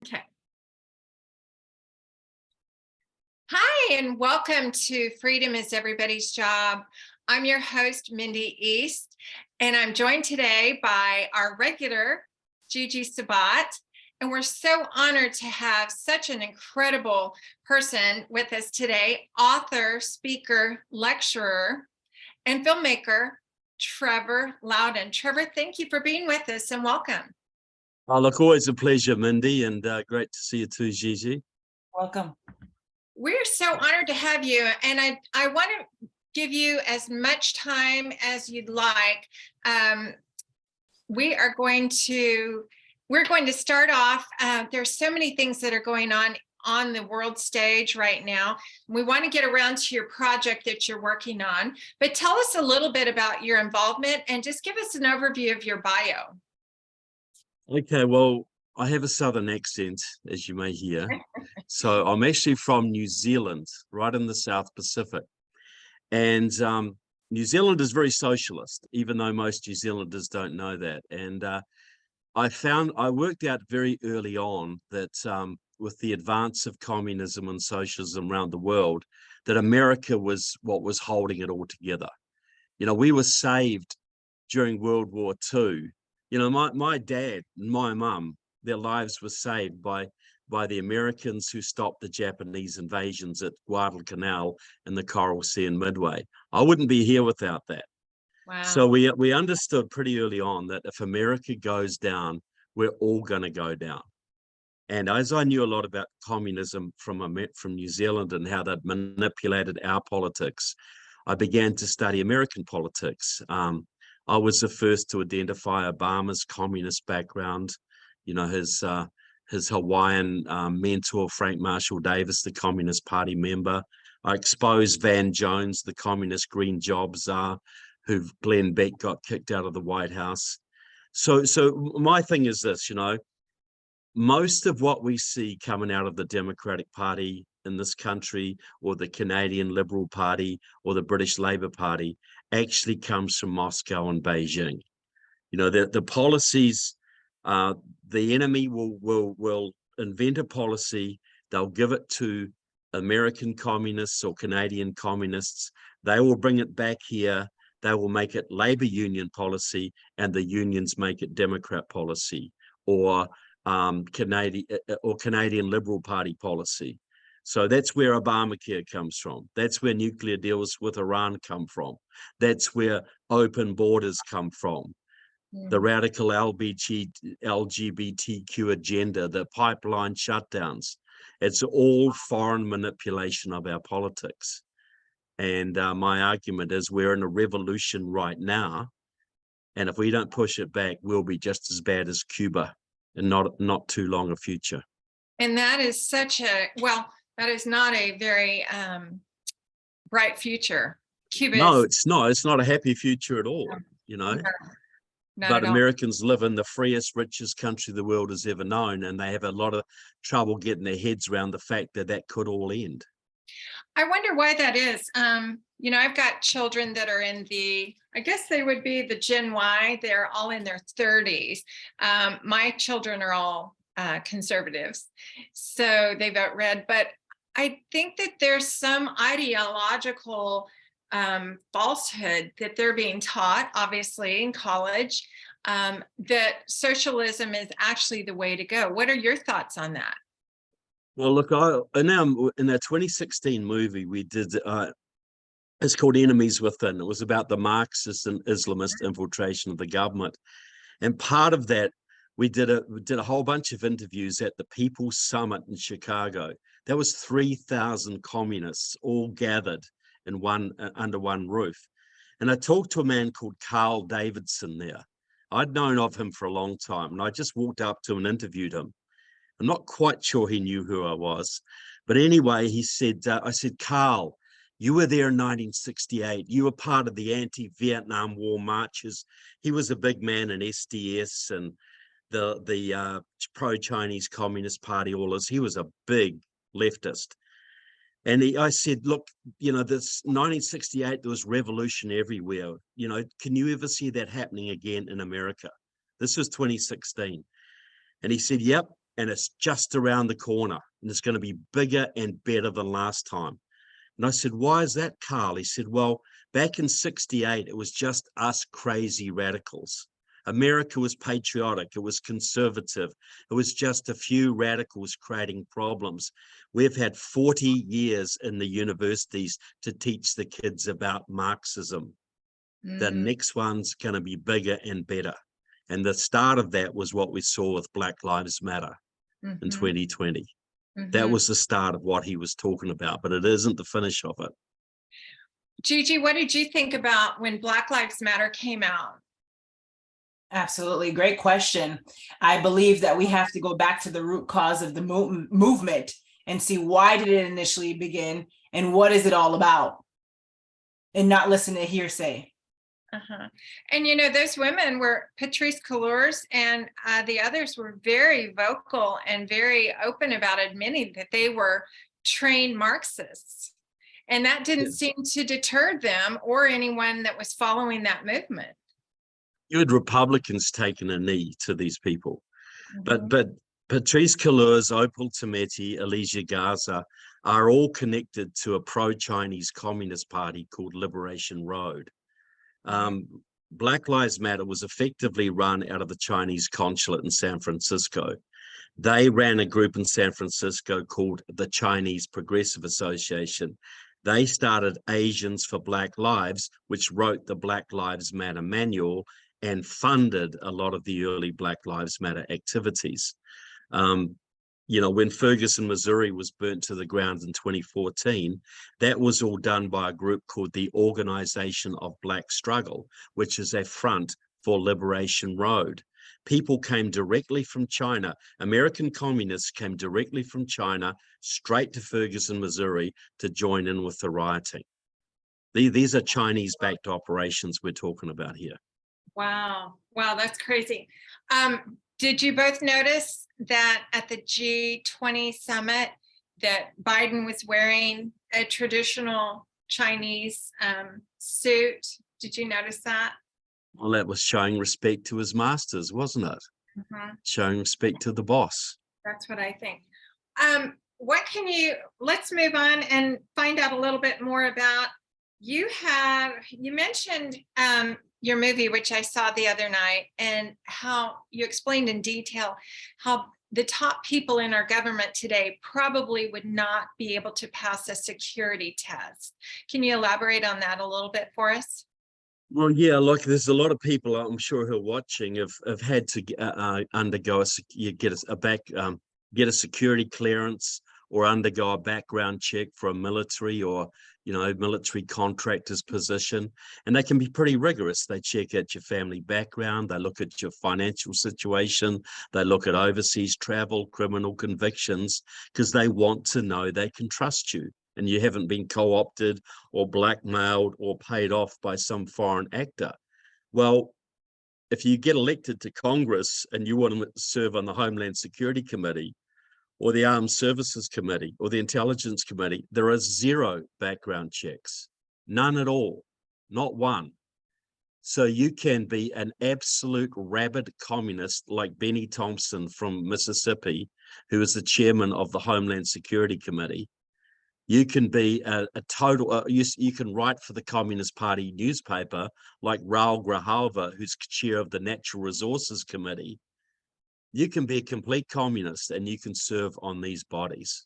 Okay. Hi, and welcome to Freedom is Everybody's Job. I'm your host, Mindy East, and I'm joined today by our regular Gigi Sabbat. And we're so honored to have such an incredible person with us today, author, speaker, lecturer, and filmmaker, Trevor Loudon. Trevor, thank you for being with us and welcome. Oh, look, always a pleasure, Mindy, and great to see you too, Gigi. Welcome. We're so honored to have you, and I want to give you as much time as you'd like. We're going to start off. There's so many things that are going on the world stage right now. We want to get around to your project that you're working on, but tell us a little bit about your involvement and just give us an overview of your bio. Okay, well, I have a southern accent, as you may hear. So I'm actually from New Zealand, right in the South Pacific. And New Zealand is very socialist, even though most New Zealanders don't know that. And I worked out very early on that with the advance of communism and socialism around the world, that America was what was holding it all together. You know, we were saved during World War II. You know, my dad and my mum, their lives were saved by the Americans who stopped the Japanese invasions at Guadalcanal and the Coral Sea and Midway. I wouldn't be here without that. Wow. So we understood pretty early on that if America goes down, we're all going to go down. And as I knew a lot about communism from New Zealand and how they'd manipulated our politics, I began to study American politics. I was the first to identify Obama's communist background, you know, his Hawaiian mentor, Frank Marshall Davis, the Communist Party member. I exposed Van Jones, the communist green job czar, who Glenn Beck got kicked out of the White House. So my thing is this, you know, most of what we see coming out of the Democratic Party in this country, or the Canadian Liberal Party, or the British Labour Party, actually comes from Moscow and Beijing. You know, the policies, the enemy will invent a policy, they'll give it to American communists or Canadian communists, they will bring it back here, they will make it Labour Union policy, and the unions make it Democrat policy, or Canadian Liberal Party policy. So that's where Obamacare comes from. That's where nuclear deals with Iran come from. That's where open borders come from. The radical LGBTQ agenda, the pipeline shutdowns. It's all foreign manipulation of our politics. And my argument is we're in a revolution right now. And if we don't push it back, we'll be just as bad as Cuba in not too long a future. And that is that is not a very bright future. Cuba. No, it's not. It's not a happy future at all, you know. No, but Americans live in the freest, richest country the world has ever known, and they have a lot of trouble getting their heads around the fact that that could all end. I wonder why that is. You know, I've got children that are in I guess they would be the Gen Y. They're all in their 30s. My children are all conservatives, so they vote red. But I think that there's some ideological falsehood that they're being taught, obviously, in college, that socialism is actually the way to go. What are your thoughts on that? Well, look, in our 2016 movie we did, it's called Enemies Within. It was about the Marxist and Islamist infiltration of the government. And part of that, we did a whole bunch of interviews at the People's Summit in Chicago. There was 3,000 communists all gathered in under one roof. And I talked to a man called Carl Davidson there. I'd known of him for a long time, and I just walked up to him and interviewed him. I'm not quite sure he knew who I was. But anyway, he said, I said, Carl, you were there in 1968. You were part of the anti-Vietnam War marches. He was a big man in SDS and the pro-Chinese Communist Party, all this. He was a big leftist. And I said, look, you know, this 1968, there was revolution everywhere. You know, can you ever see that happening again in America? This was 2016. And he said, yep, and it's just around the corner, and it's going to be bigger and better than last time. And I said, why is that, Carl? He said, well, back in 68, it was just us crazy radicals. America was patriotic. It was conservative. It was just a few radicals creating problems. We've had 40 years in the universities to teach the kids about Marxism. The next one's going to be bigger and better. And the start of that was what we saw with Black Lives Matter in 2020. That was the start of what he was talking about, but it isn't the finish of it. Gigi, what did you think about when Black Lives Matter came out? Absolutely. Great question. I believe that we have to go back to the root cause of the movement and see why did it initially begin and what is it all about, and not listen to hearsay. And you know, those women were Patrisse Cullors and the others were very vocal and very open about admitting that they were trained Marxists. And that didn't seem to deter them or anyone that was following that movement. You had Republicans taking a knee to these people. But Patrisse Cullors, Opal Tometi, Alicia Garza are all connected to a pro-Chinese Communist Party called Liberation Road. Black Lives Matter was effectively run out of the Chinese consulate in San Francisco. They ran a group in San Francisco called the Chinese Progressive Association. They started Asians for Black Lives, which wrote the Black Lives Matter manual and funded a lot of the early Black Lives Matter activities. You know, when Ferguson, Missouri was burnt to the ground in 2014, that was all done by a group called the Organization of Black Struggle, which is a front for Liberation Road. People came directly from China. American communists came directly from China straight to Ferguson, Missouri to join in with the rioting. These are Chinese-backed operations we're talking about here. Wow, that's crazy. Did you both notice that at the G20 summit that Biden was wearing a traditional Chinese suit? Did you notice that? Well, that was showing respect to his masters, wasn't it? Showing respect to the boss. That's what I think. Let's move on and find out a little bit more about, you mentioned your movie, which I saw the other night, and how you explained in detail how the top people in our government today probably would not be able to pass a security test. Can you elaborate on that a little bit for us? Well, yeah, look, there's a lot of people I'm sure who are watching have had to undergo get a security clearance or undergo a background check for a military or, you know, military contractor's position. And they can be pretty rigorous. They check out your family background. They look at your financial situation. They look at overseas travel, criminal convictions, because they want to know they can trust you and you haven't been co-opted or blackmailed or paid off by some foreign actor. Well, if you get elected to Congress and you want to serve on the Homeland Security Committee, or the Armed Services Committee, or the Intelligence Committee, there are zero background checks, none at all, not one. So you can be an absolute rabid communist like Benny Thompson from Mississippi, who is the chairman of the Homeland Security Committee. You can be a total, you can write for the Communist Party newspaper like Raul Grijalva, who's chair of the Natural Resources Committee. You can be a complete communist and you can serve on these bodies.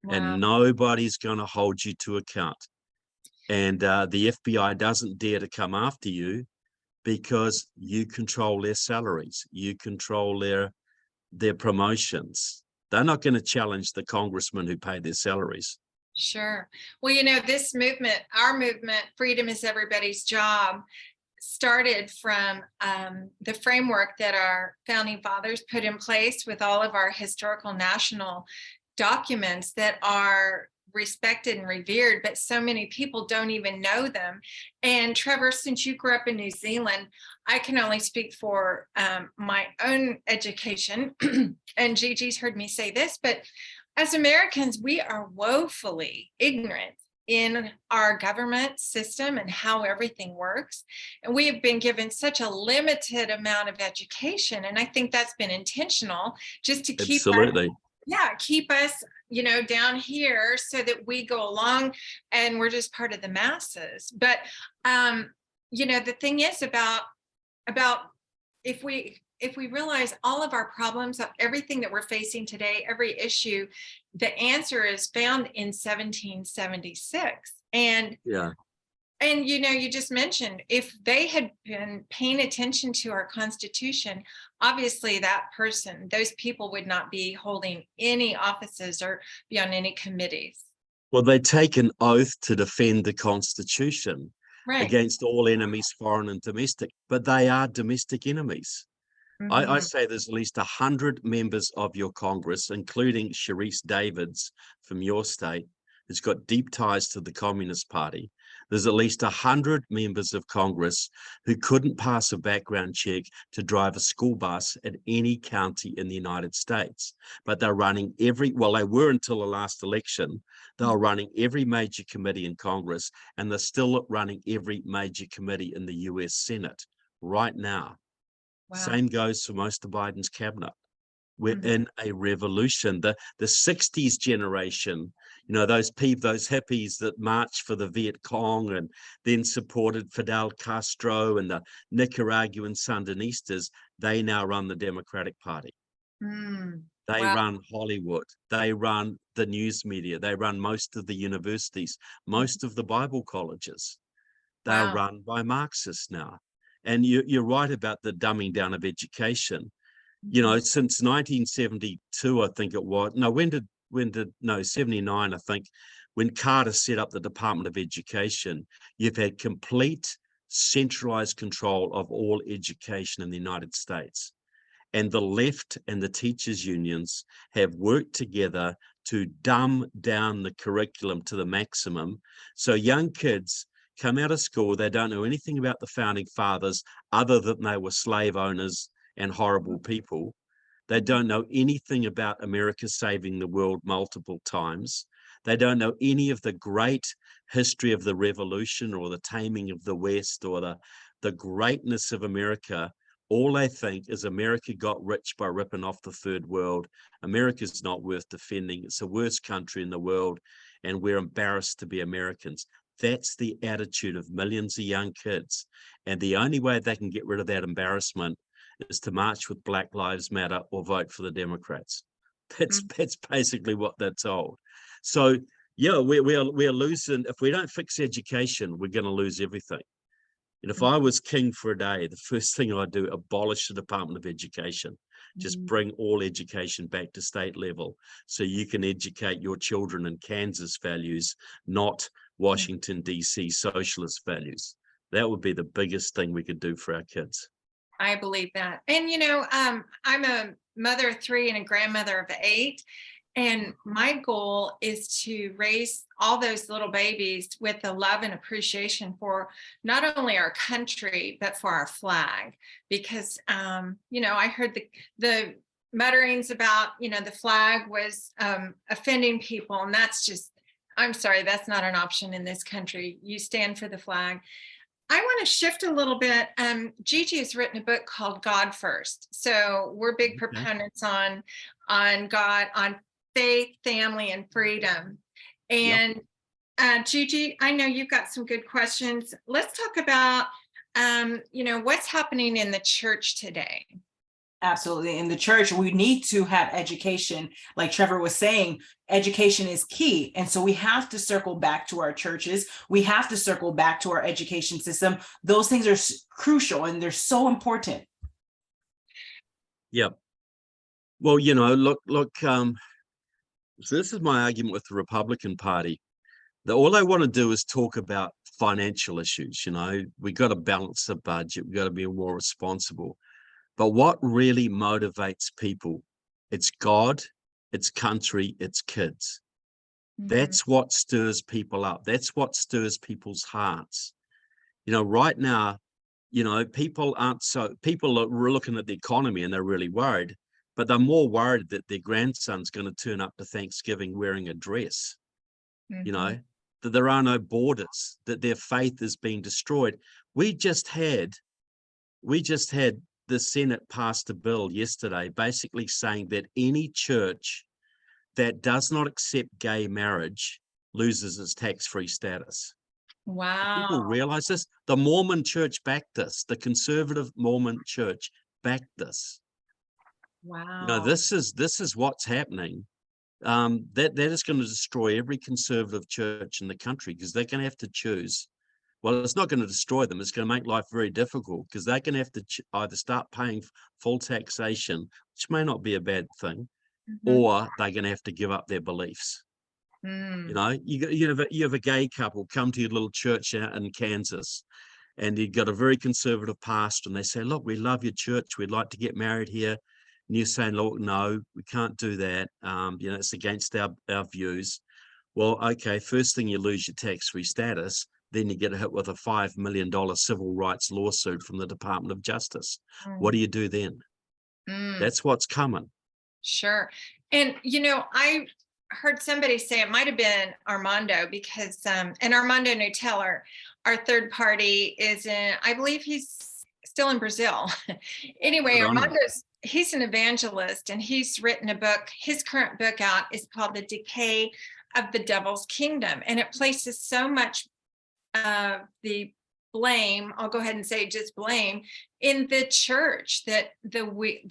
Wow. And nobody's going to hold you to account. And the FBI doesn't dare to come after you because you control their salaries. You control their promotions. They're not going to challenge the congressmen who pay their salaries. Sure. Well, you know, this movement, our movement, Freedom is Everybody's Job, started from the framework that our founding fathers put in place with all of our historical national documents that are respected and revered, but so many people don't even know them. And Trevor, since you grew up in New Zealand, I can only speak for my own education, and Gigi's heard me say this, but as Americans, we are woefully ignorant in our government system and how everything works. And we have been given such a limited amount of education. And I think that's been intentional, just to keep us, Absolutely. keep us, down here so that we go along and we're just part of the masses. But, the thing is about if we realize all of our problems, everything that we're facing today, every issue, the answer is found in 1776. And Yeah. you just mentioned, if they had been paying attention to our Constitution, obviously those people would not be holding any offices or be on any committees. Well, they take an oath to defend the Constitution Right. against all enemies, foreign and domestic, but they are domestic enemies. I Mhm. say there's at least 100 members of your Congress, including Sharice Davids from your state, who's got deep ties to the Communist Party. There's at least 100 members of Congress who couldn't pass a background check to drive a school bus at any county in the United States. But they're running they were until the last election, they were running every major committee in Congress, and they're still running every major committee in the US Senate right now. Wow. Same goes for most of Biden's cabinet. We're Mhm. in a revolution. The 60s generation, those hippies that marched for the Viet Cong and then supported Fidel Castro and the Nicaraguan Sandinistas, they now run the Democratic Party. They Wow. run Hollywood. They run the news media. They run most of the universities, most of the Bible colleges. They're Wow. run by Marxists now. And you're right about the dumbing down of education. Since 1972, I think it was. No, 79, I think, when Carter set up the Department of Education, you've had complete centralized control of all education in the United States. And the left and the teachers' unions have worked together to dumb down the curriculum to the maximum. So young kids come out of school, they don't know anything about the founding fathers other than they were slave owners and horrible people. They don't know anything about America saving the world multiple times. They don't know any of the great history of the revolution or the taming of the West or the greatness of America. All they think is America got rich by ripping off the third world. America's not worth defending. It's the worst country in the world, and we're embarrassed to be Americans. That's the attitude of millions of young kids. And the only way they can get rid of that embarrassment is to march with Black Lives Matter or vote for the Democrats. That's basically what they're told. So, yeah, we're losing. If we don't fix education, we're going to lose everything. And if I was king for a day, the first thing I'd do, abolish the Department of Education. Just bring all education back to state level so you can educate your children in Kansas values, not Washington, D.C. socialist values. That would be the biggest thing we could do for our kids. I believe that. And, I'm a mother of 3 and a grandmother of 8. And my goal is to raise all those little babies with the love and appreciation for not only our country, but for our flag. Because, I heard the mutterings about, the flag was offending people. And that's just, I'm sorry, that's not an option in this country. You stand for the flag. I want to shift a little bit. Gigi has written a book called God First. So we're big proponents on God, on faith, family, and freedom. And Gigi, I know you've got some good questions. Let's talk about, what's happening in the church today. Absolutely. In the church, we need to have education. Like Trevor was saying, education is key. And so we have to circle back to our churches. We have to circle back to our education system. Those things are crucial and they're so important. Yep. Well, look, so this is my argument with the Republican Party. That all they want to do is talk about financial issues. We got to balance the budget. We got to be more responsible. But what really motivates people? It's God, it's country, it's kids. That's what stirs people up. That's what stirs people's hearts. Right now, people are looking at the economy and they're really worried, but they're more worried that their grandson's going to turn up to Thanksgiving wearing a dress. that there are no borders, that their faith is being destroyed. We just had the Senate passed a bill yesterday basically saying that any church that does not accept gay marriage loses its tax-free status. People Wow. realize this. The Mormon church backed this. The conservative Mormon church backed this. Wow. This is what's happening. That is going to destroy every conservative church in the country, because they're going to have to choose. Well, it's not going to destroy them. It's going to make life very difficult, because they're going to have to either start paying full taxation, which may not be a bad thing, or they're going to have to give up their beliefs. You have a gay couple come to your little church out in Kansas, and you've got a very conservative pastor, and they say, look, we love your church, we'd like to get married here. And you're saying, look, no, we can't do that. It's against our views. Well, okay, first thing, you lose your tax-free status, then you get hit with a $5 million civil rights lawsuit from the Department of Justice. What do you do then? That's what's coming. Sure. And, I heard somebody say, it might have been Armando, because, and Armando Nuteller, our third party, is in, I believe he's still in Brazil. Anyway, he's an evangelist, and he's written a book. His current book out is called The Decay of the Devil's Kingdom. And it places so much of the blame, I'll go ahead and say just blame, in the church, that the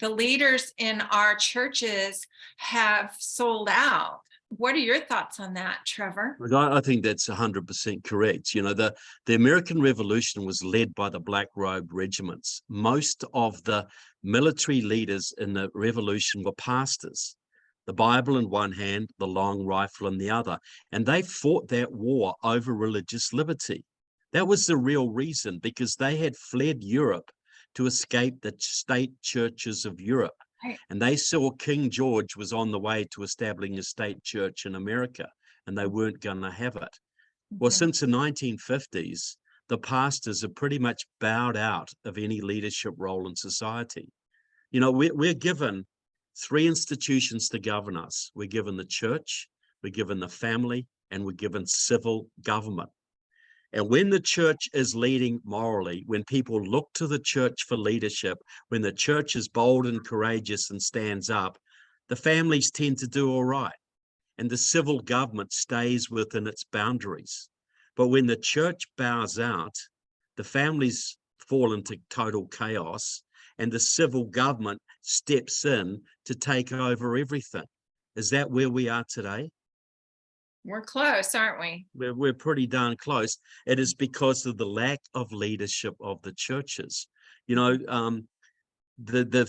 leaders in our churches have sold out. What are your thoughts on that, Trevor? I think that's 100% correct. The American Revolution was led by the Black Robe regiments. Most of the military leaders in the revolution were pastors. The Bible in one hand, the long rifle in the other. And they fought that war over religious liberty. That was the real reason, because they had fled Europe to escape the state churches of Europe. Right. And they saw King George was on the way to establishing a state church in America, and they weren't going to have it. Well, since the 1950s, the pastors have pretty much bowed out of any leadership role in society. We're given three institutions to govern us. We're given the church, we're given the family, and we're given civil government. And when the church is leading morally, when people look to the church for leadership, when the church is bold and courageous and stands up, the families tend to do all right. And the civil government stays within its boundaries. But when the church bows out, the families fall into total chaos, and the civil government steps in to take over everything. Is that where we are today? We're close, aren't we? We're pretty darn close. It is because of the lack of leadership of the churches. The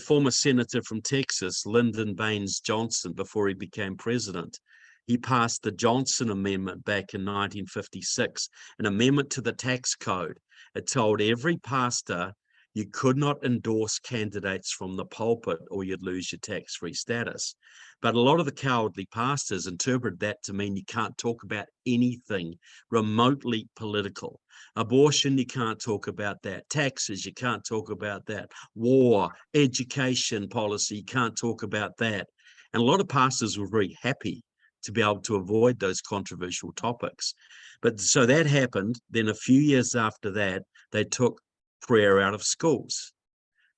former senator from Texas, Lyndon Baines Johnson, before he became president, he passed the Johnson Amendment back in 1956, an amendment to the tax code. It told every pastor you could not endorse candidates from the pulpit or you'd lose your tax-free status. But a lot of the cowardly pastors interpreted that to mean you can't talk about anything remotely political. Abortion, you can't talk about that. Taxes, you can't talk about that. War, education policy, you can't talk about that. And a lot of pastors were very happy to be able to avoid those controversial topics. But so that happened. Then a few years after that, they took prayer out of schools.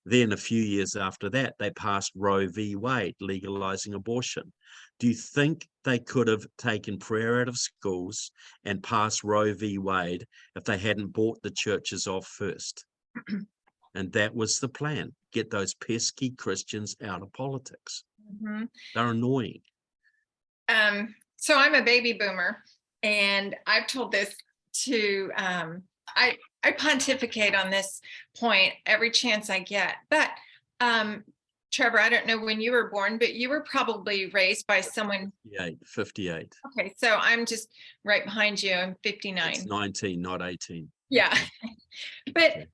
Then a few years after that, they passed Roe v. Wade, legalizing abortion. Do you think they could have taken prayer out of schools and passed Roe v. Wade if they hadn't bought the churches off first? And that was the plan. Get those pesky Christians out of politics. They're annoying. So I'm a baby boomer, and I've told this to, I pontificate on this point every chance I get. But Trevor, I don't know when you were born, but you were probably raised by someone. 58. Okay, so I'm just right behind you. I'm 59. It's 19, not 18. Yeah. But,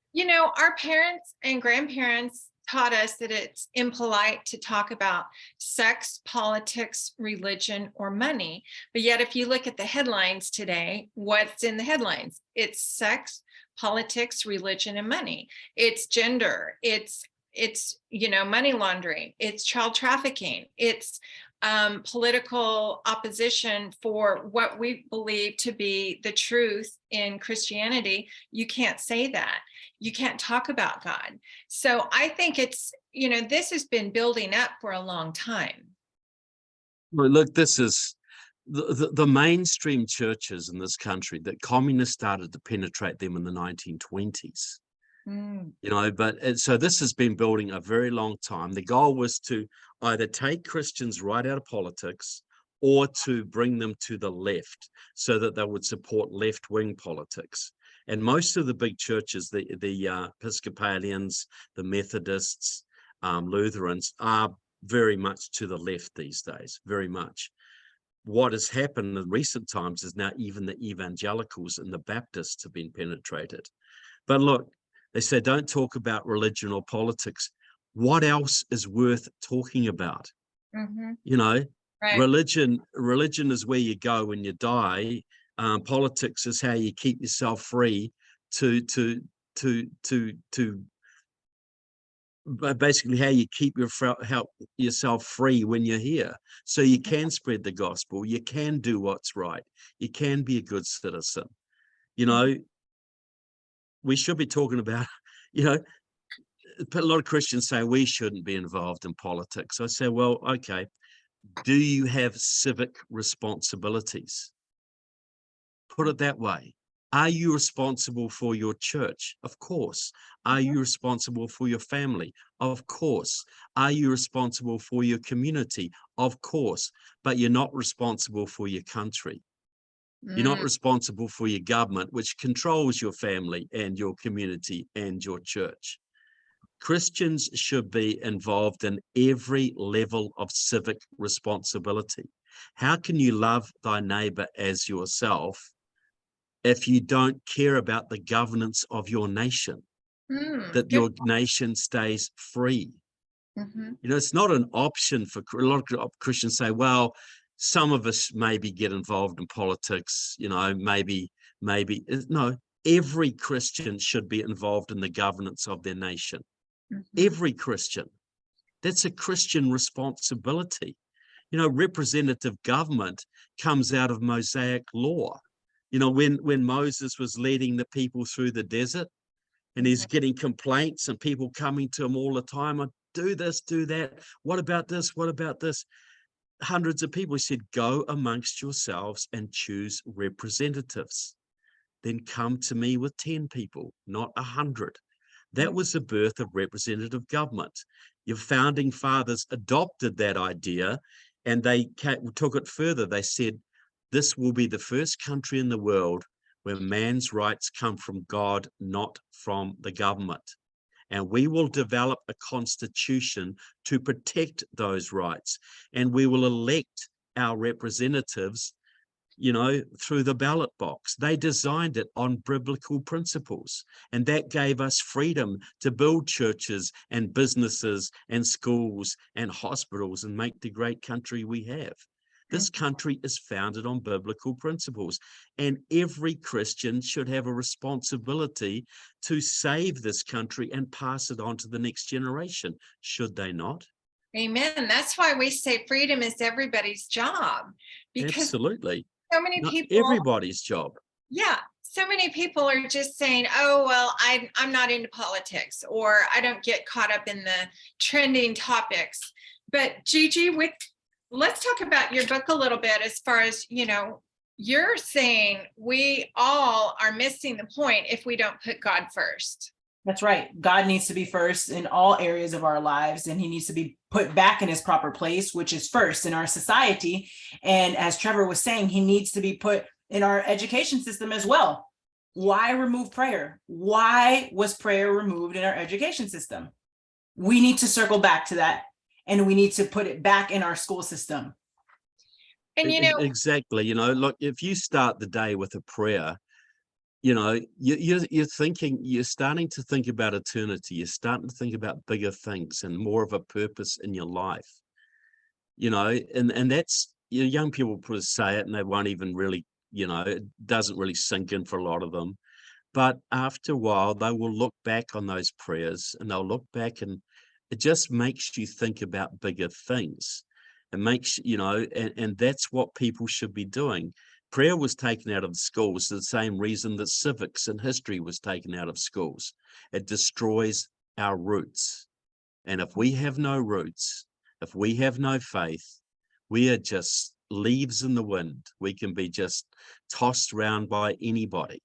our parents and grandparents taught us that it's impolite to talk about sex, politics, religion, or money. But yet, if you look at the headlines today, what's in the headlines? It's sex, politics, religion, and money. It's gender. It's money laundering. It's child trafficking. It's political opposition for what we believe to be the truth in Christianity, you can't say that. You can't talk about God. So I think it's, this has been building up for a long time. Well, look, this is the mainstream churches in this country that communists started to penetrate them in the 1920s. But so this has been building a very long time. The goal was to either take Christians right out of politics or to bring them to the left so that they would support left-wing politics. And most of the big churches, the Episcopalians, the Methodists, Lutherans, are very much to the left these days, very much. What has happened in recent times is now even the evangelicals and the Baptists have been penetrated. But look, they say don't talk about religion or politics. What else is worth talking about? Right. Religion is where you go when you die. Politics is how you keep yourself free to basically how you keep yourself free when you're here, so you can spread the gospel, you can do what's right, you can be a good citizen. We should be talking about, a lot of Christians say we shouldn't be involved in politics. I say, well, okay, do you have civic responsibilities? Put it that way. Are you responsible for your church? Of course. Are you responsible for your family? Of course. Are you responsible for your community? Of course. But you're not responsible for your country. You're not responsible for your government, which controls your family and your community and your church. Christians should be involved in every level of civic responsibility. How can you love thy neighbor as yourself if you don't care about the governance of your nation, that your nation stays free? It's not an option for a lot of Christians say, well, some of us maybe get involved in politics, maybe. No, every Christian should be involved in the governance of their nation. Every Christian. That's a Christian responsibility. Representative government comes out of Mosaic law. When Moses was leading the people through the desert and he's getting complaints and people coming to him all the time, do this, do that. What about this? What about this? Hundreds of people. He said, go amongst yourselves and choose representatives. Then come to me with 10 people, not 100. That was the birth of representative government. Your founding fathers adopted that idea and they took it further. They said, this will be the first country in the world where man's rights come from God, not from the government. And we will develop a constitution to protect those rights. And we will elect our representatives, through the ballot box. They designed it on biblical principles. And that gave us freedom to build churches and businesses and schools and hospitals and make the great country we have. This country is founded on biblical principles, and every Christian should have a responsibility to save this country and pass it on to the next generation, should they not? Amen. That's why we say freedom is everybody's job. Because absolutely. So many not people. Everybody's job. Yeah. So many people are just saying, oh, well, I'm not into politics, or I don't get caught up in the trending topics. But Gigi, let's talk about your book a little bit as far as, you're saying we all are missing the point if we don't put God first. That's right. God needs to be first in all areas of our lives, and he needs to be put back in his proper place, which is first in our society. And as Trevor was saying, he needs to be put in our education system as well. Why remove prayer? Why was prayer removed in our education system? We need to circle back to that. And we need to put it back in our school system. And exactly, look, if you start the day with a prayer, you're starting to think about eternity. You're starting to think about bigger things and more of a purpose in your life. And that's, young people probably say it and they won't even really, it doesn't really sink in for a lot of them. But after a while, they will look back on those prayers and they'll look back and it just makes you think about bigger things. It makes, and that's what people should be doing. Prayer was taken out of the schools for the same reason that civics and history was taken out of schools. It destroys our roots. And if we have no roots, if we have no faith, we are just leaves in the wind. We can be just tossed around by anybody.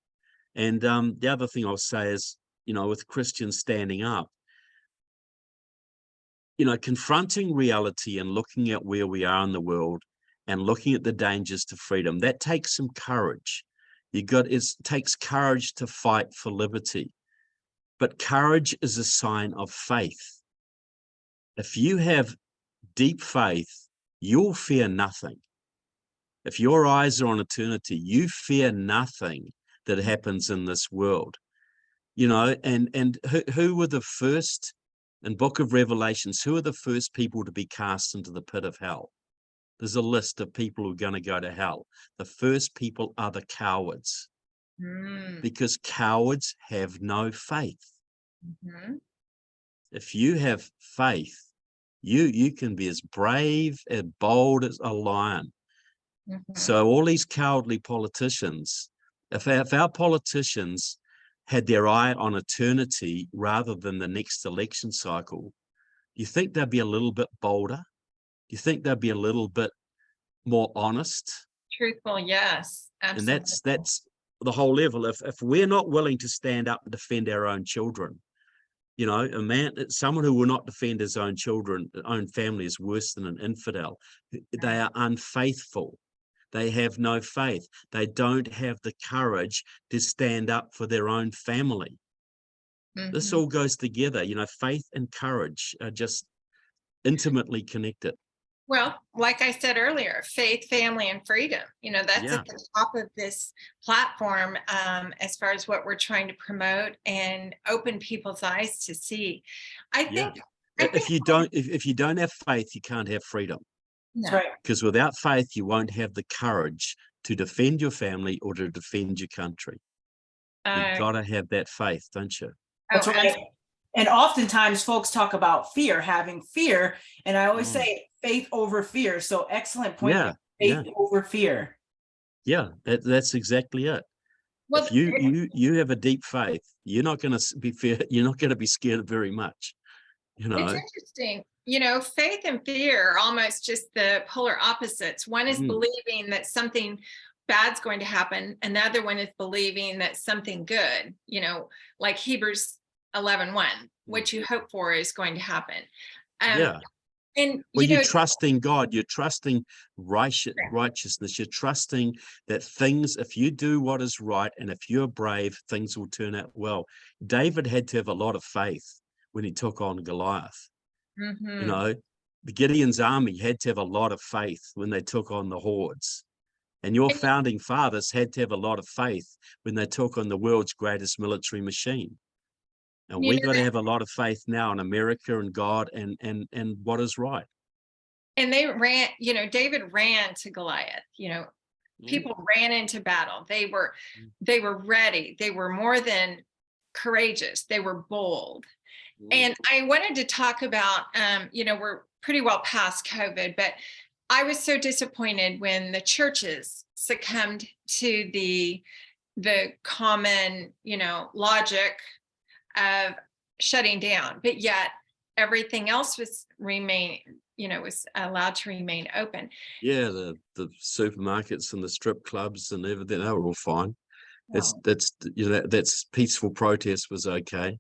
And the other thing I'll say is, with Christians standing up, confronting reality and looking at where we are in the world and looking at the dangers to freedom, that takes some courage. It takes courage to fight for liberty. But courage is a sign of faith. If you have deep faith, you'll fear nothing. If your eyes are on eternity, you fear nothing that happens in this world. And who were the first in Book of Revelations? Who are the first people to be cast into the pit of hell? There's a list of people who are going to go to hell. The first people are the cowards, because cowards have no faith. If you have faith, you can be as brave and bold as a lion. So all these cowardly politicians, if our politicians had their eye on eternity rather than the next election cycle, do you think they'd be a little bit bolder? Do you think they'd be a little bit more honest? Truthful, yes, absolutely. And that's the whole level. If we're not willing to stand up and defend our own children, someone who will not defend his own children, own family, is worse than an infidel. They are unfaithful. They have no faith. They don't have the courage to stand up for their own family. This all goes together. Faith and courage are just intimately connected. Well, like I said earlier, faith, family, and freedom. That's at the top of this platform as far as what we're trying to promote and open people's eyes to see. I think if you don't have faith, you can't have freedom. No. That's right. Because without faith, you won't have the courage to defend your family or to defend your country. You've got to have that faith, don't you? That's right. And oftentimes folks talk about having fear. And I always say faith over fear. So excellent point. Faith over fear. Yeah, that's exactly it. Well, if you have a deep faith, you're not going to be you're not going to be scared very much. It's interesting. Faith and fear are almost just the polar opposites. One is believing that something bad's going to happen. Another one is believing that something good, like Hebrews 11:1, what you hope for is going to happen. And you're trusting God, you're trusting righteousness, you're trusting that things, if you do what is right and if you're brave, things will turn out well. David had to have a lot of faith when he took on Goliath. Gideon's army had to have a lot of faith when they took on the hordes. And your founding fathers had to have a lot of faith when they took on the world's greatest military machine. And we got to have a lot of faith now in America and God and what is right. And they ran, David ran to Goliath, people ran into battle. They were ready. They were more than courageous. They were bold. And I wanted to talk about, we're pretty well past COVID, but I was so disappointed when the churches succumbed to the common, logic of shutting down, but yet everything else was allowed to remain open. Yeah, the supermarkets and the strip clubs and everything, they were all fine. That's peaceful protest was okay.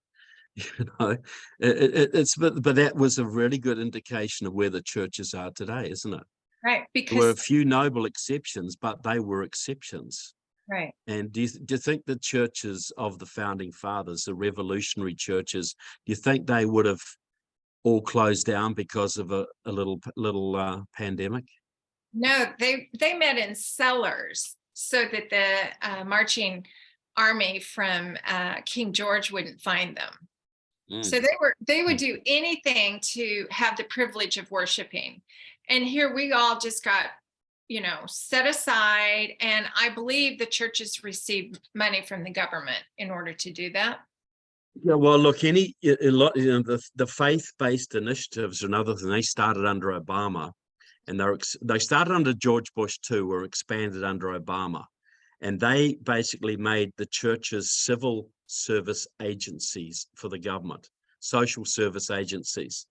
But that was a really good indication of where the churches are today, isn't it? Right, because there were a few noble exceptions, but they were exceptions. Right. And do you think the churches of the founding fathers, the revolutionary churches, do you think they would have all closed down because of a little pandemic? No, they met in cellars so that the marching army from King George wouldn't find them. So they would do anything to have the privilege of worshiping. And here we all just got, set aside. And I believe the churches received money from the government in order to do that. Yeah, well, look, the faith-based initiatives are another thing. They started under Obama, And they started under George Bush too, were expanded under Obama. And they basically made the churches civil service agencies for the government, social service agencies.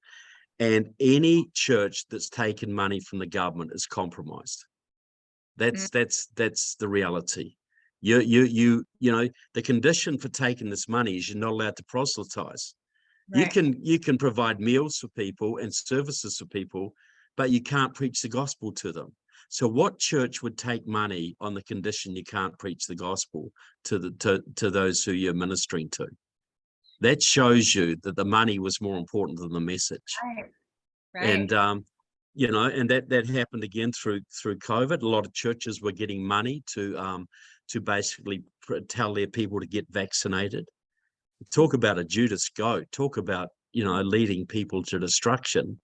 And any church that's taken money from the government is compromised. That's the reality. You know, the condition for taking this money is you're not allowed to proselytize. Right. You can provide meals for people and services for people, but you can't preach the gospel to them. So what church would take money on the condition you can't preach the gospel to those who you're ministering to? That shows you that the money was more important than the message. Right. Right. And you know, and that happened again through COVID. A lot of churches were getting money to basically tell their people to get vaccinated. Talk about a Judas goat. Talk about, you know, leading people to destruction.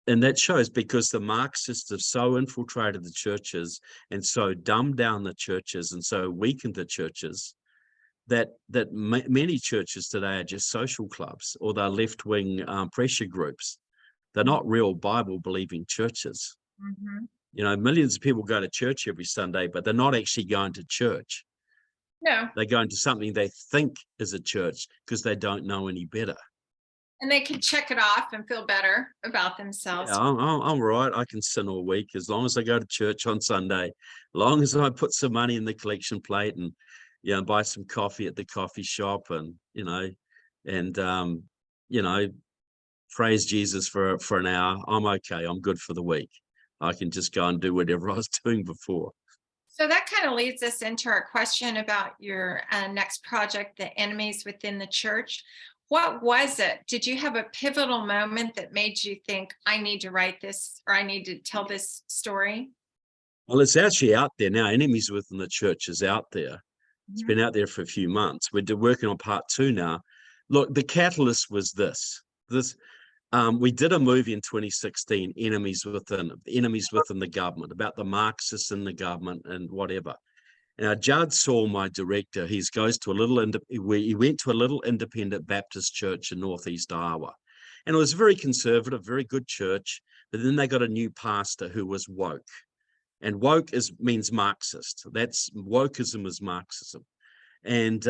And that shows because the Marxists have so infiltrated the churches and so dumbed down the churches and so weakened the churches that many churches today are just social clubs, or they're left-wing pressure groups. They're not real Bible-believing churches. You know, millions of people go to church every Sunday, but they're not actually going to church. No. They're going to something they think is a church because they don't know any better. And they can check it off and feel better about themselves. Yeah, I'm all right. I can sin all week as long as I go to church on Sunday, as long as I put some money in the collection plate and, you know, buy some coffee at the coffee shop and, you know, praise Jesus for an hour. I'm okay. I'm good for the week. I can just go and do whatever I was doing before. So that kind of leads us into our question about your next project, The Enemies Within the Church. What was it? Did you have a pivotal moment that made you think, I need to write this, or I need to tell this story? Well, it's actually out there now. Enemies Within the Church is out there. It's been out there for a few months. We're working on part 2 now. Look, the catalyst was this. We did a movie in 2016, Enemies Within the Government, about the Marxists in the government and whatever. Now, Judd Saul, my director, he went to a little independent Baptist church in Northeast Iowa. And it was very conservative, very good church. But then they got a new pastor who was woke. And woke means Marxist. Wokeism is Marxism. And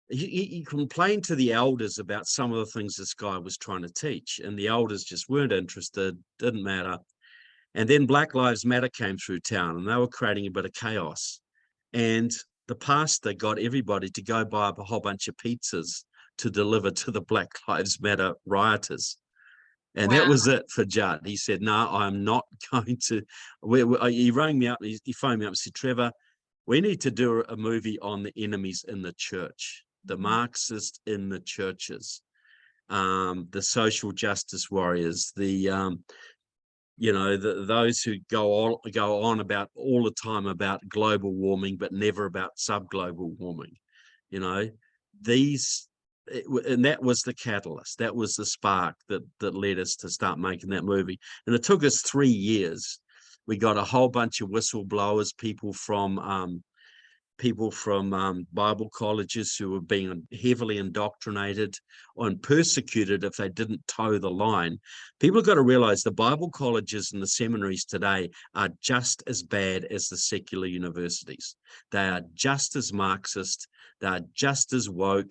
he complained to the elders about some of the things this guy was trying to teach. And the elders just weren't interested, didn't matter. And then Black Lives Matter came through town and they were creating a bit of chaos. And the pastor got everybody to go buy a whole bunch of pizzas to deliver to the Black Lives Matter rioters. And that was it for Judd. He said, no, I'm not going to. He rang me up, he phoned me up and said, Trevor, we need to do a movie on the enemies in the church, the Marxists in the churches, the social justice warriors, those who go on about all the time about global warming, but never about sub-global warming. You know, and that was the catalyst. That was the spark that led us to start making that movie. And it took us 3 years. We got a whole bunch of whistleblowers, people from Bible colleges who were being heavily indoctrinated and persecuted if they didn't toe the line. People have got to realize the Bible colleges and the seminaries today are just as bad as the secular universities. They are just as Marxist. They are just as woke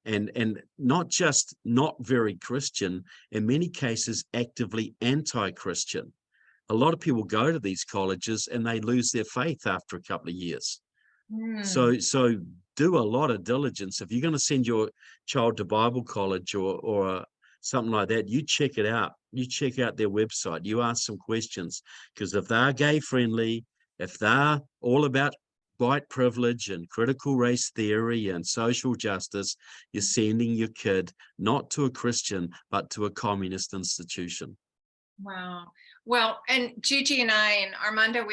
and not just not very Christian, in many cases actively anti-Christian. A lot of people go to these colleges and they lose their faith after a couple of years. So do a lot of diligence. If you're going to send your child to Bible college or something like that, you check it out. You check out their website. You ask some questions, because if they're gay friendly, if they're all about white privilege and critical race theory and social justice, you're sending your kid not to a Christian, but to a communist institution. Wow. Well, and Gigi and I and Armando,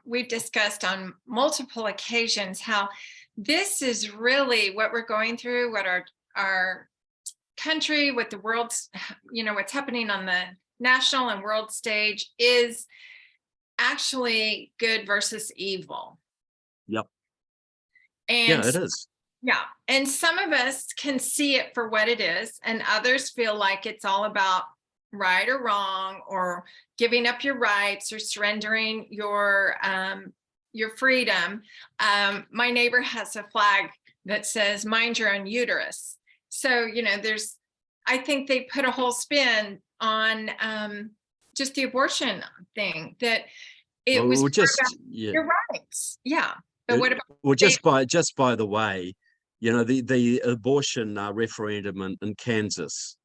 we've discussed on multiple occasions how this is really what we're going through, what our country, what the world's, what's happening on the national and world stage is actually good versus evil. Yep. And yeah, it is. Yeah. And some of us can see it for what it is, and others feel like it's all about right or wrong, or giving up your rights or surrendering your freedom. My neighbor has a flag that says "Mind your own uterus." So, I think they put a whole spin on just the abortion thing, that it Well, was we'll more just, about yeah. your rights. Yeah. But what about Well, they- just by the way, the abortion referendum in Kansas,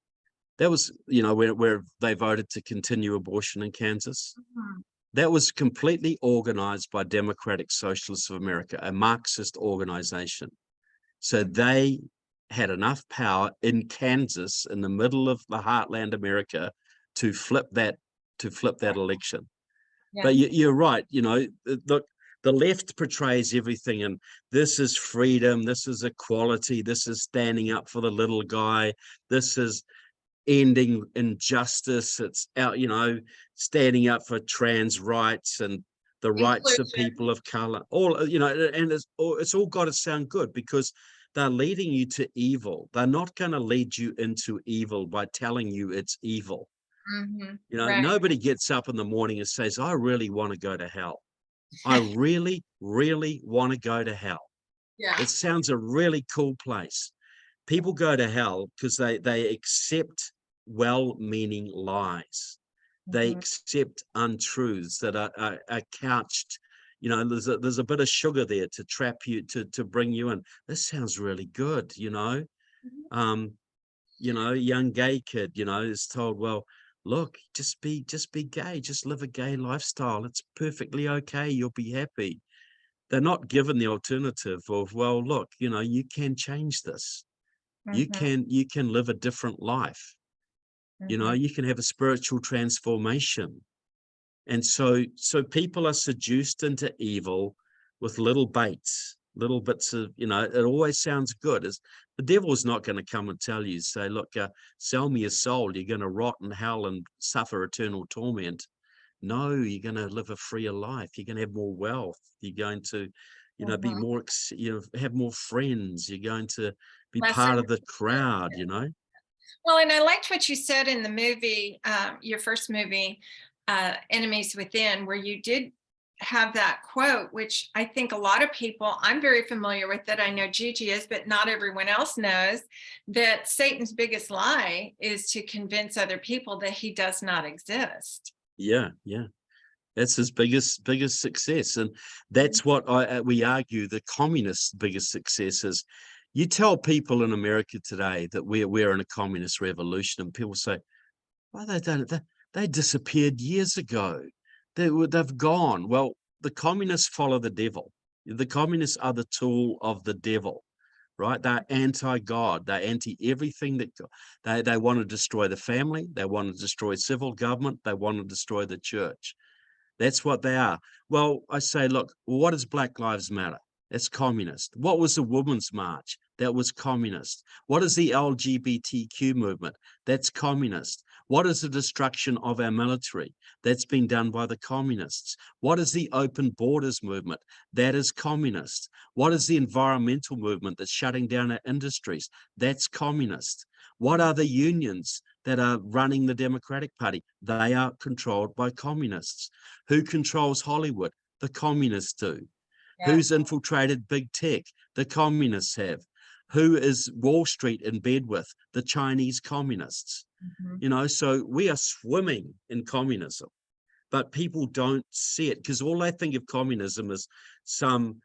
that was, where they voted to continue abortion in Kansas. Mhm. That was completely organized by Democratic Socialists of America, a Marxist organization. So they had enough power in Kansas, in the middle of the heartland America, to flip that election. Yeah. But you're right. The left portrays everything, and this is freedom, this is equality, this is standing up for the little guy, this is ending injustice, it's out, standing up for trans rights and the rights of Inclusion. people of color. And it's all got to sound good, because they're leading you to evil. They're not going to lead you into evil by telling you it's evil. Mhm. Right. Nobody gets up in the morning and says, I really want to go to hell. I really, really want to go to hell. Yeah. It sounds a really cool place. People go to hell because they accept well-meaning lies. They Mhm. accept untruths that are couched. There's a bit of sugar there to trap you, to bring you in. This sounds really good. Mhm. Young gay kid, is told, well, look, just be gay, just live a gay lifestyle. It's perfectly okay. You'll be happy. They're not given the alternative of, well, look, you can change this. You Mhm. can live a different life. Mhm. You can have a spiritual transformation. And so people are seduced into evil with little baits, little bits of, it always sounds good. The devil's not going to come and tell you, say, look, sell me your soul, you're going to rot in hell and suffer eternal torment. No, you're going to live a freer life. You're going to have more wealth. You're going to, be Mhm. more, have more friends. You're going to be part Lesson. of the crowd. Well, and I liked what you said in the movie, your first movie, Enemies Within, where you did have that quote, which I think a lot of people, I'm very familiar with it. I know Gigi is, but not everyone else knows that Satan's biggest lie is to convince other people that he does not exist. Yeah, yeah. That's his biggest success, and that's what we argue the communists' biggest success is. You tell people in America today that we're in a communist revolution, and people say, "Well, they disappeared years ago. They've gone." Well, the communists follow the devil. The communists are the tool of the devil, right? They're anti-God. They're anti everything that they want to destroy the family. They want to destroy civil government. They want to destroy the church. That's what they are. Well, I say, look, what is Black Lives Matter? That's communist. What was the Women's March? That was communist. What is the LGBTQ movement? That's communist. What is the destruction of our military? That's been done by the communists. What is the open borders movement? That is communist. What is the environmental movement that's shutting down our industries? That's communist. What are the unions that are running the Democratic Party? They are controlled by communists. Who controls Hollywood? The communists do. Yeah. Who's infiltrated big tech? The communists have. Who is Wall Street in bed with? The Chinese communists. Mhm. So we are swimming in communism, but people don't see it because all they think of communism is some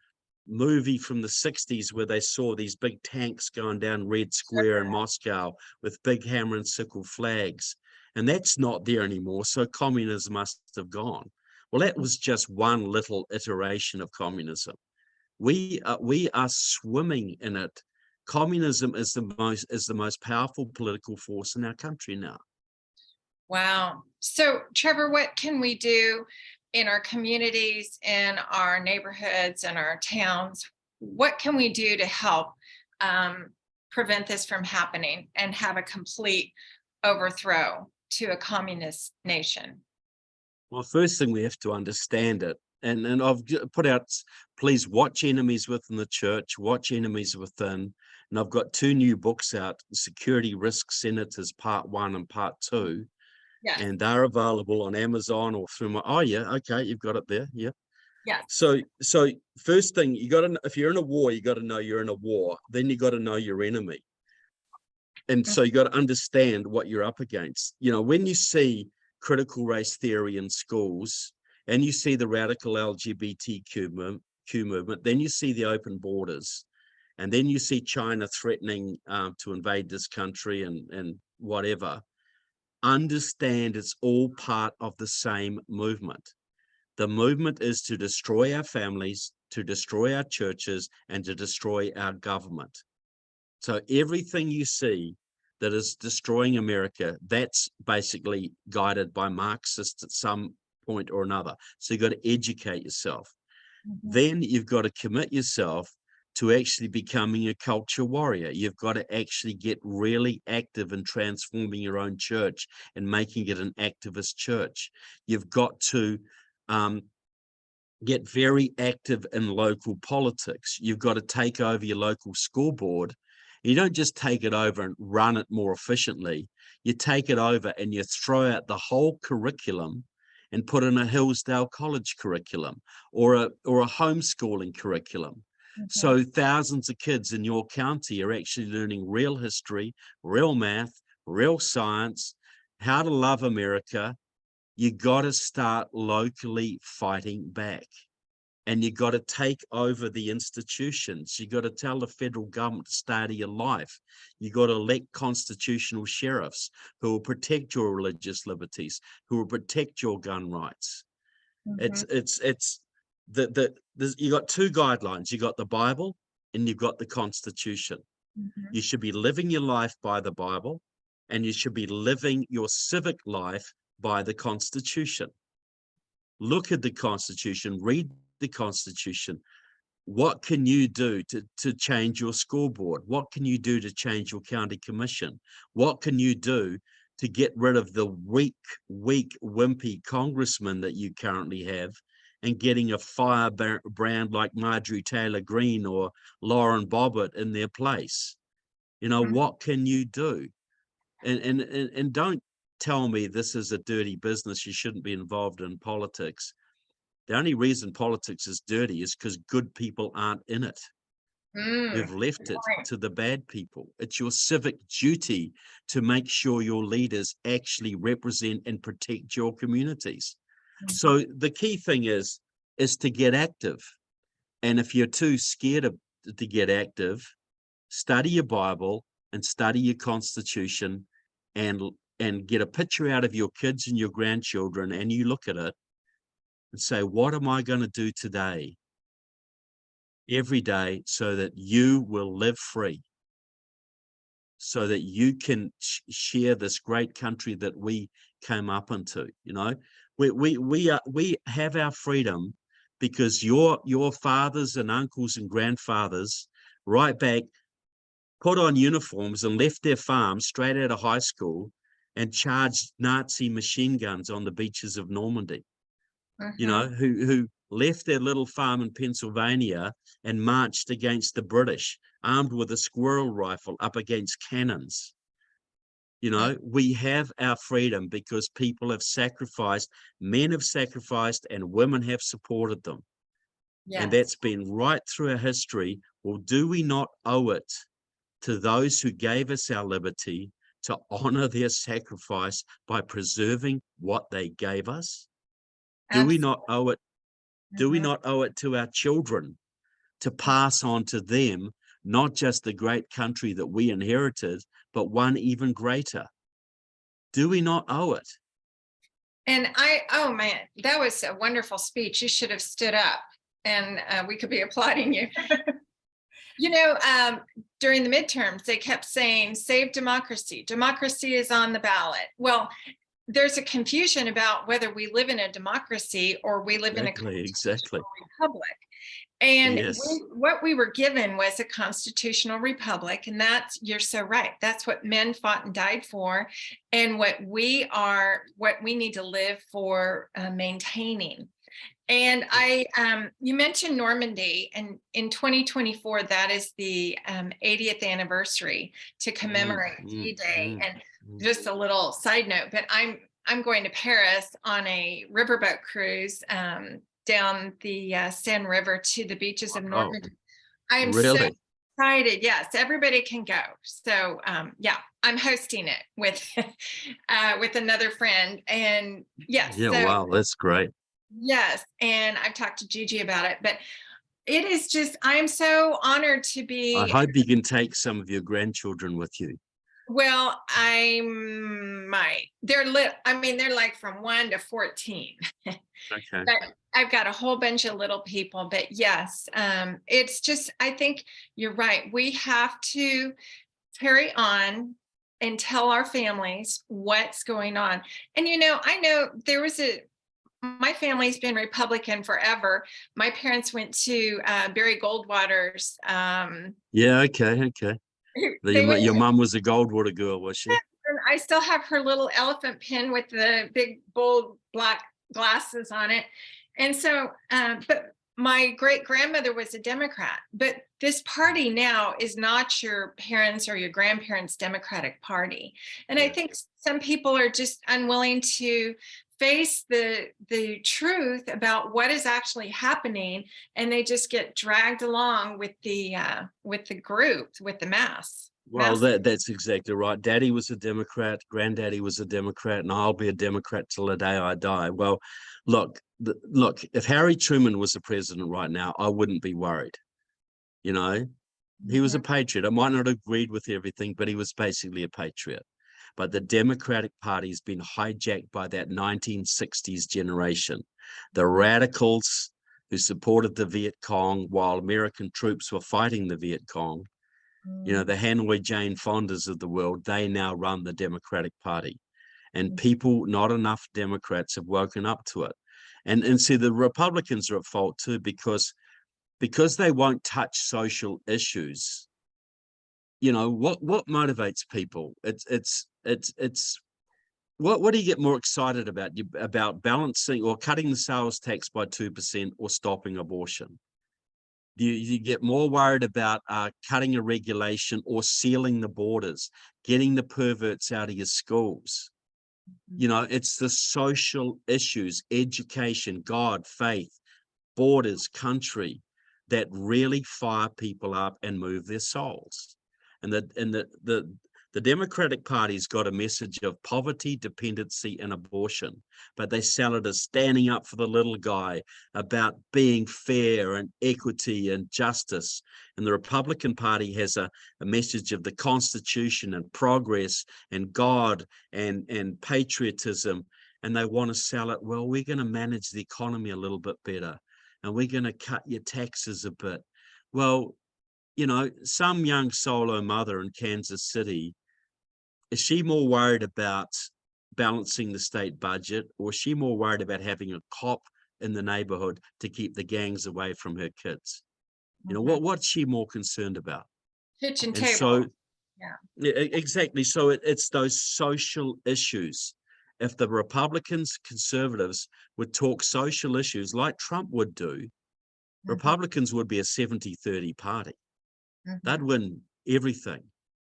movie from the 60s where they saw these big tanks going down Red Square in Moscow with big hammer and sickle flags. And that's not there anymore. So communism must have gone. Well, that was just one little iteration of communism. We are swimming in it. Communism is the most powerful political force in our country now. Wow. So, Trevor, what can we do in our communities, in our neighborhoods, and our towns? What can we do to help prevent this from happening and have a complete overthrow to a communist nation? Well, first thing we have to understand it. And I've put out, please watch Enemies Within the Church, watch Enemies Within. And I've got 2 new books out, Security Risk Senators Part 1 and Part 2. Yes. and they're available on Amazon or through my, oh yeah, okay, you've got it there. Yeah. Yes. So first thing you got to, if you're in a war, you got to know you're in a war. Then you got to know your enemy. And so you got to understand what you're up against. You know, when you see critical race theory in schools and you see the radical LGBTQ movement, then you see the open borders, and then you see China threatening to invade this country and whatever. Understand it's all part of the same movement. The movement is to destroy our families, to destroy our churches, and to destroy our government. So everything you see that is destroying America, that's basically guided by Marxists at some point or another. So you've got to educate yourself. Then you've got to commit yourself to actually becoming a culture warrior. You've got to actually get really active in transforming your own church and making it an activist church. You've got to get very active in local politics. You've got to take over your local school board. You don't just take it over and run it more efficiently. You take it over and you throw out the whole curriculum and put in a Hillsdale College curriculum or a homeschooling curriculum. So thousands of kids in your county are actually learning real history, real math, real science, how to love America. You got to start locally fighting back. And you got to take over the institutions. You got to tell the federal government to stay out of your life. You got to elect constitutional sheriffs who will protect your religious liberties, who will protect your gun rights. It's you got two guidelines. You got the Bible and you've got the Constitution. You should be living your life by the Bible, and you should be living your civic life by the Constitution. Look at the Constitution, read the Constitution. What can you do to change your school board? What can you do to change your county commission? What can you do to get rid of the weak, wimpy congressman that you currently have and getting a firebrand like Marjorie Taylor Greene or Lauren Boebert in their place? You know, what can you do? And don't tell me this is a dirty business. You shouldn't be involved in politics. The only reason politics is dirty is because good people aren't in it. You've left it to the bad people. It's your civic duty to make sure your leaders actually represent and protect your communities. So the key thing is to get active. And if you're too scared to get active, study your Bible and study your Constitution and get a picture out of your kids and your grandchildren, and you look at it and say, what am I going to do today, every day, so that you will live free, so that you can share this great country that we came up into? You know, we have our freedom because your fathers and uncles and grandfathers right back put on uniforms and left their farms straight out of high school and charged Nazi machine guns on the beaches of Normandy. You know, who left their little farm in Pennsylvania and marched against the British, armed with a squirrel rifle up against cannons. You know, we have our freedom because people have sacrificed, men have sacrificed, and women have supported them. And that's been right through our history. Well, do we not owe it to those who gave us our liberty to honor their sacrifice by preserving what they gave us? Do we not owe it? Do we not owe it to our children to pass on to them not just the great country that we inherited, but one even greater? Do we not owe it? And oh man, that was a wonderful speech. You should have stood up, and we could be applauding you. You know, during the midterms, they kept saying, save democracy. Democracy is on the ballot. Well, there's a confusion about whether we live in a democracy or we live in a constitutional republic. And what we were given was a constitutional republic. And that's, you're so right. That's what men fought and died for. And what we need to live for maintaining. And you mentioned Normandy, and in 2024, that is the 80th anniversary to commemorate D-Day. And just a little side note, but I'm I'm going to Paris on a riverboat cruise down the Seine River to the beaches of Oh, Normandy. I am so really? excited. Yes, everybody can go. So yeah, I'm hosting it with another friend. And yes, Yeah, so wow, that's great. yes, and I've talked to Gigi about it, but it is just, I'm so honored to I be, hope you can take some of your grandchildren with you. well, I might. I mean, they're like from 1 to 14. Okay. But I've got a whole bunch of little people, but yes, it's just, I think you're right. We have to carry on and tell our families what's going on. And, I know my family's been Republican forever. My parents went to Barry Goldwater's. Yeah, okay. They went Your mum was a Goldwater girl, was she? and I still have her little elephant pin with the big bold black glasses on it. And so, but my great grandmother was a Democrat, but this party now is not your parents or your grandparents' Democratic Party. And I Yeah. think some people are just unwilling to face the truth about what is actually happening, and they just get dragged along with the group, with the mass. Well, that's exactly right. Daddy was a Democrat, granddaddy was a Democrat, and I'll be a Democrat till the day I die. Well, look, if Harry Truman was the president right now, I wouldn't be worried. You know, he was a patriot. I might not have agreed with everything, but he was basically a patriot. But the Democratic Party has been hijacked by that 1960s generation, the radicals who supported the Viet Cong while American troops were fighting the Viet Cong. The Hanoi Jane Fondas of the world, they now run the Democratic Party. And people, not enough Democrats have woken up to it. And see, the Republicans are at fault too, because they won't touch social issues. What motivates people? It's what do you get more excited about? About balancing or cutting the sales tax by 2% or stopping abortion? You get more worried about cutting a regulation or sealing the borders, getting the perverts out of your schools. It's the social issues, education, God, faith, borders, country, that really fire people up and move their souls. And the Democratic Party's got a message of poverty, dependency, and abortion, but they sell it as standing up for the little guy, about being fair and equity and justice. And the Republican Party has a message of the Constitution and progress and God and patriotism. And they want to sell it, well, we're going to manage the economy a little bit better, and we're going to cut your taxes a bit. Well, some young solo mother in Kansas City, is she more worried about balancing the state budget, or is she more worried about having a cop in the neighborhood to keep the gangs away from her kids? What's she more concerned about? Kitchen And table. so, yeah, exactly. So it's those social issues. If the Republicans, conservatives would talk social issues like Trump would do, Republicans would be a 70-30 party. They'd win everything.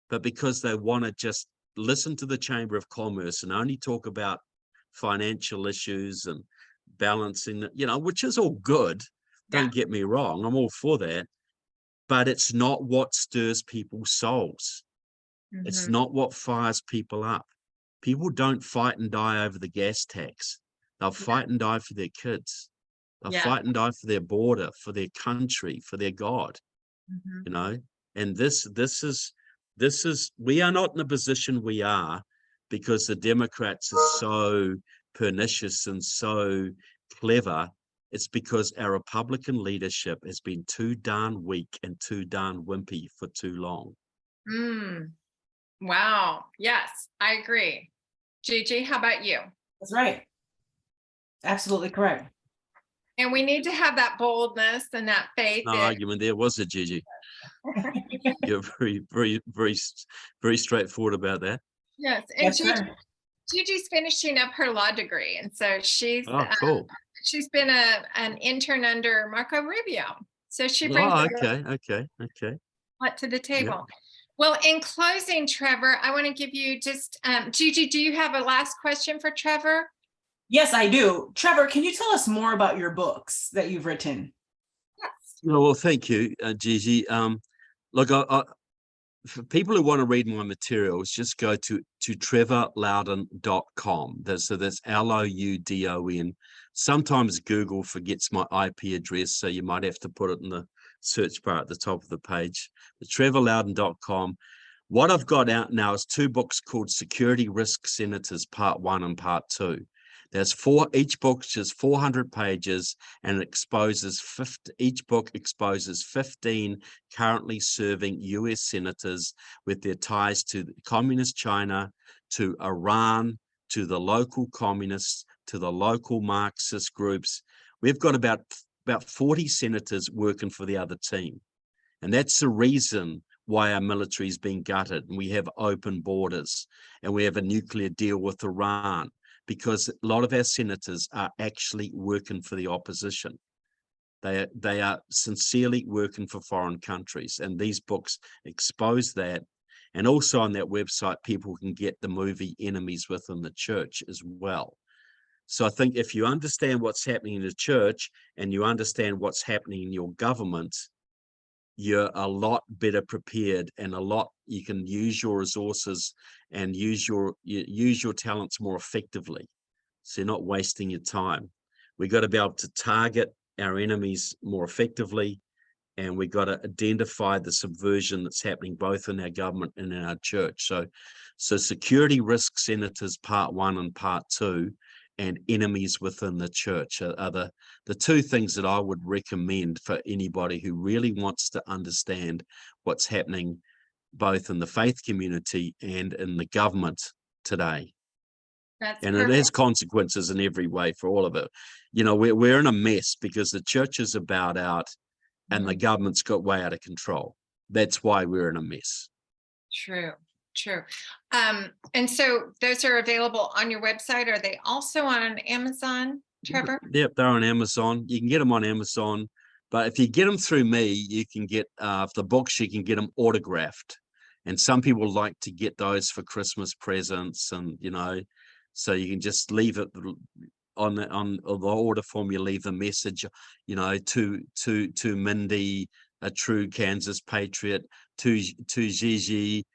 But because they want to just listen to the Chamber of Commerce and only talk about financial issues and balancing, which is all good. Don't get me wrong. I'm all for that. But it's not what stirs people's souls. It's not what fires people up. People don't fight and die over the gas tax. They'll fight and die for their kids. They'll fight and die for their border, for their country, for their God. And this is we are not in the position we are because the Democrats are so pernicious and so clever. It's because our Republican leadership has been too darn weak and too darn wimpy for too long. Wow. Yes, I agree. Gigi, how about you? That's right. Absolutely correct. And we need to have that boldness and that faith. No argument there, was it, Gigi? You're very, very, very, very straightforward about that. Yes, and Gigi's finishing up her law degree, and so she's cool. She's been an intern under Marco Rubio, so she brings okay. a lot to the table. Well, in closing, Trevor, I want to give you just, Gigi, do you have a last question for Trevor? Yes, I do. Trevor, can you tell us more about your books that you've written? Yes. Well, thank you, Gigi. Look, for people who want to read my materials, just go to trevorloudon.com. So that's Loudon. Sometimes Google forgets my IP address, so you might have to put it in the search bar at the top of the page. But trevorloudon.com. What I've got out now is 2 books called Security Risk Senators Part 1 and Part 2. There's 4, each book is 400 pages, and it exposes each book exposes 15 currently serving US senators with their ties to communist China, to Iran, to the local communists, to the local Marxist groups. We've got about 40 senators working for the other team. And that's the reason why our military is being gutted, and we have open borders, and we have a nuclear deal with Iran, because a lot of our senators are actually working for the opposition. They are sincerely working for foreign countries, and these books expose that. And also on that website, people can get the movie Enemies Within the Church as well. So I think if you understand what's happening in the church and you understand what's happening in your government, you're a lot better prepared, and you can use your resources and use your talents more effectively. So you're not wasting your time. We got to be able to target our enemies more effectively, and we got to identify the subversion that's happening both in our government and in our church. So Security Risk Senators Part 1 and Part 2 and Enemies Within the Church are the 2 things that I would recommend for anybody who really wants to understand what's happening both in the faith community and in the government today. That's And perfect. it has consequences in every way for all of it. You know, we're in a mess because the church is bowed out and the government's got way out of control. That's why we're in a mess. True. And so those are available on your website. Are they also on Amazon, Trevor? Yep, they're on Amazon. You can get them on Amazon, but if you get them through me, you can get the books. You can get them autographed, and some people like to get those for Christmas presents, and so you can just leave it on the order form. You leave the message, to Mindy, a true Kansas patriot, to Gigi,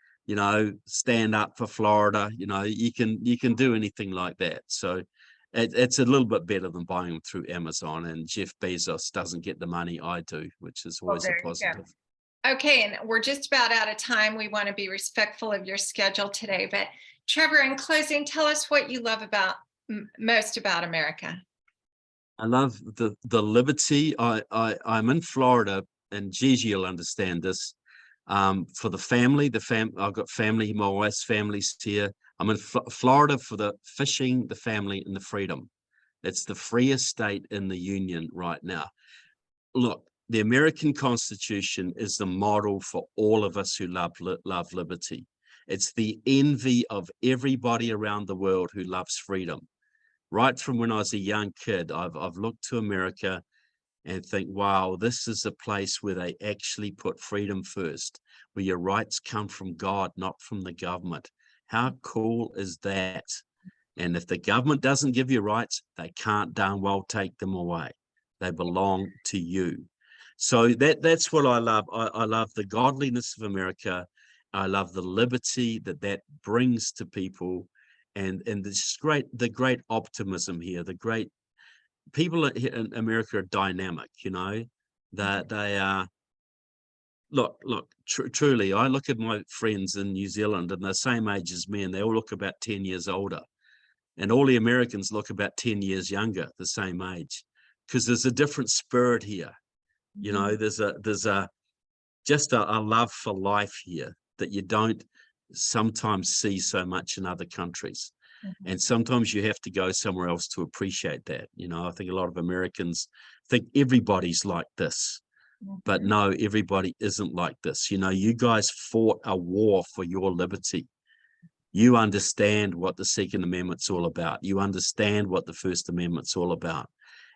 stand up for Florida. You can do anything like that. So it's a little bit better than buying them through Amazon, and Jeff Bezos doesn't get the money I do, which is always a positive. Okay, and we're just about out of time. We want to be respectful of your schedule today, but Trevor, in closing, tell us what you love most about America. I love the liberty. I'm in Florida, and Gigi will understand this. For the family, I've got family, my wife's family's here. I'm in Florida for the fishing, the family, and the freedom. It's the freest state in the union right now. Look, the American Constitution is the model for all of us who love liberty. It's the envy of everybody around the world who loves freedom. Right from when I was a young kid, I've looked to America and think, wow, this is a place where they actually put freedom first, where your rights come from God, not from the government. How cool is that? And if the government doesn't give you rights, they can't darn well take them away. They belong to you. So that's what I love. I love the godliness of America. I love the liberty that brings to people, and the great optimism here. The great people in America are dynamic. That they are. Look, truly, I look at my friends in New Zealand, and they're the same age as me, and they all look about 10 years older. And all the Americans look about 10 years younger, the same age, because there's a different spirit here. There's just a love for life here that you don't sometimes see so much in other countries. And sometimes you have to go somewhere else to appreciate that. I think a lot of Americans think everybody's like this. But no, everybody isn't like this. You guys fought a war for your liberty. You understand what the Second Amendment's all about. You understand what the First Amendment's all about.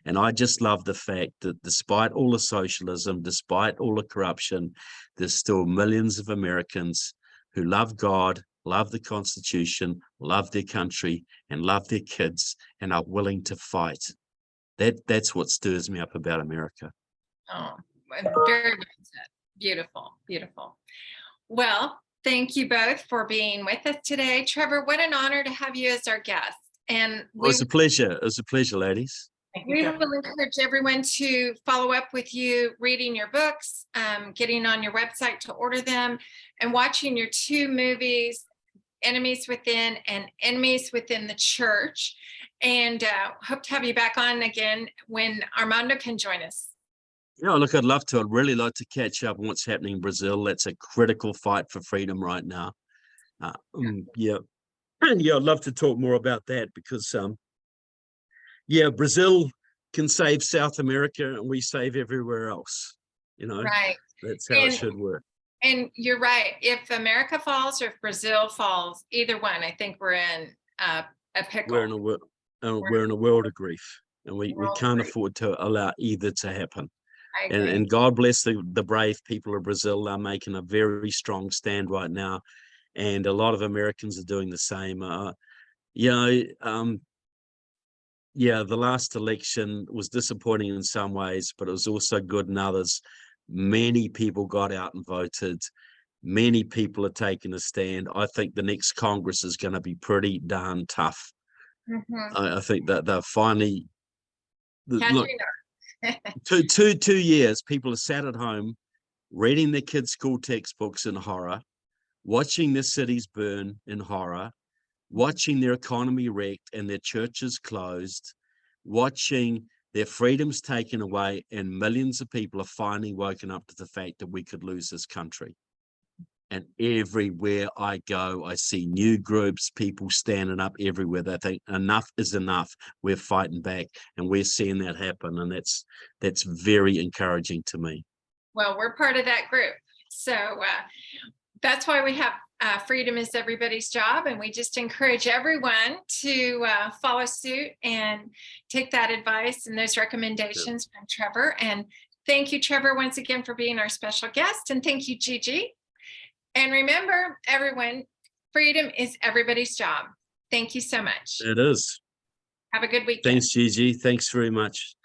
And I just love the fact that despite all the socialism, despite all the corruption, there's still millions of Americans who love God, love the Constitution, love their country, and love their kids, and are willing to fight. That's what stirs me up about America. Oh, very well said. Beautiful, beautiful. Well, thank you both for being with us today. Trevor, what an honor to have you as our guest. And It was a pleasure. It was a pleasure, ladies. Thank you, we Trevor. will encourage everyone to follow up with you, reading your books, getting on your website to order them, and watching your 2 movies, Enemies Within and Enemies Within the Church. And hope to have you back on again when Armando can join us. Yeah, look, I'd love to. I'd really like to catch up on what's happening in Brazil. That's a critical fight for freedom right now. Yeah, yeah, I'd love to talk more about that because, yeah, Brazil can save South America and we save everywhere else. You know, Right. that's how it should work. And you're right. If America falls or if Brazil falls, either one, I think we're in a pickle. We're in a world of grief, and we can't afford to allow either to happen. I agree. And God bless the brave people of Brazil. They're making a very strong stand right now, and a lot of Americans are doing the same. Yeah, the last election was disappointing in some ways, but it was also good in others. Many people got out and voted. Many people are taking a stand. I think the next Congress is going to be pretty darn tough. Mhm. I think that they're finally look. Catching up. 2 years, people are sat at home reading their kids' school textbooks in horror, watching their cities burn in horror, watching their economy wrecked and their churches closed, watching their freedoms taken away, and millions of people are finally woken up to the fact that we could lose this country. And everywhere I go, I see new groups, people standing up everywhere. They think enough is enough. We're fighting back, and we're seeing that happen. And that's very encouraging to me. Well, we're part of that group. So that's why we have Freedom is Everybody's Job. And we just encourage everyone to follow suit and take that advice and those recommendations from Trevor. And thank you, Trevor, once again for being our special guest. And thank you, Gigi. And remember, everyone, freedom is everybody's job. Thank you so much. It is. Have a good weekend. Thanks, Gigi. Thanks very much.